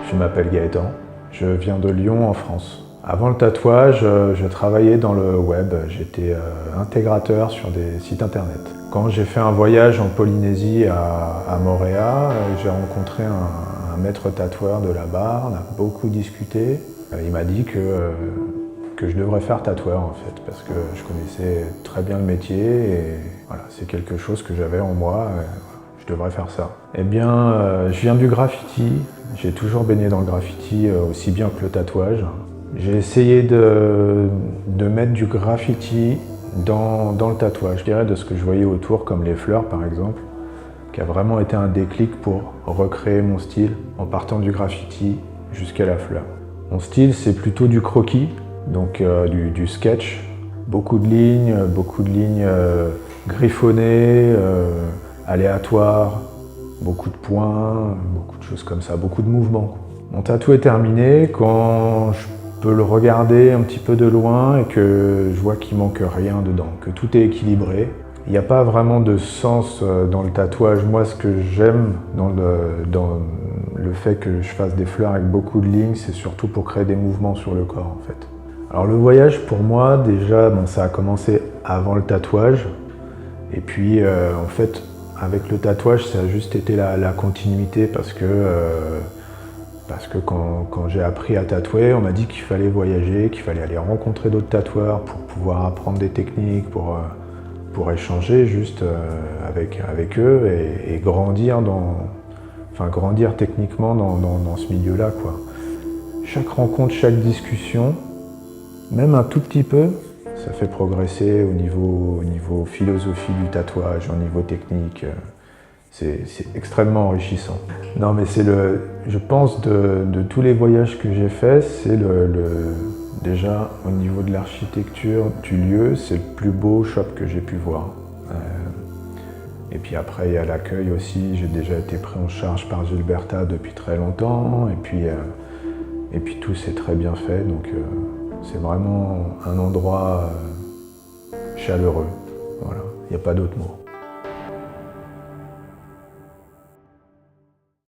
Je m'appelle Gaëtan, je viens de Lyon en France. Avant le tatouage, je travaillais dans le web, j'étais intégrateur sur des sites internet. Quand j'ai fait un voyage en Polynésie à Moorea, j'ai rencontré un maître tatoueur de là-bas, on a beaucoup discuté. Il m'a dit que je devrais faire tatoueur en fait, parce que je connaissais très bien le métier et voilà, c'est quelque chose que j'avais en moi. Je devrais faire ça. Eh bien, je viens du graffiti. J'ai toujours baigné dans le graffiti aussi bien que le tatouage. J'ai essayé de mettre du graffiti dans le tatouage. Je dirais de ce que je voyais autour, comme les fleurs par exemple, qui a vraiment été un déclic pour recréer mon style en partant du graffiti jusqu'à la fleur. Mon style, c'est plutôt du croquis, donc du sketch. Beaucoup de lignes griffonnées, aléatoires, beaucoup de points, beaucoup de choses comme ça, beaucoup de mouvements. Mon tatou est terminé quand je peux le regarder un petit peu de loin et que je vois qu'il manque rien dedans, que tout est équilibré. Il n'y a pas vraiment de sens dans le tatouage. Moi, ce que j'aime dans le fait que je fasse des fleurs avec beaucoup de lignes, c'est surtout pour créer des mouvements sur le corps en fait. Alors le voyage pour moi, déjà, ça a commencé avant le tatouage. Et puis en fait, avec le tatouage, ça a juste été la continuité parce que quand j'ai appris à tatouer, on m'a dit qu'il fallait voyager, qu'il fallait aller rencontrer d'autres tatoueurs pour pouvoir apprendre des techniques, pour échanger juste avec eux et grandir grandir techniquement dans ce milieu-là, quoi. Chaque rencontre, chaque discussion, même un tout petit peu, ça fait progresser au niveau philosophie du tatouage, au niveau technique. C'est extrêmement enrichissant. Non, mais je pense de tous les voyages que j'ai faits, c'est déjà au niveau de l'architecture du lieu, c'est le plus beau shop que j'ai pu voir. Et puis après, il y a l'accueil aussi. J'ai déjà été pris en charge par Gilberta depuis très longtemps. Et puis tout s'est très bien fait. Donc c'est vraiment un endroit chaleureux. Voilà, il n'y a pas d'autre mot.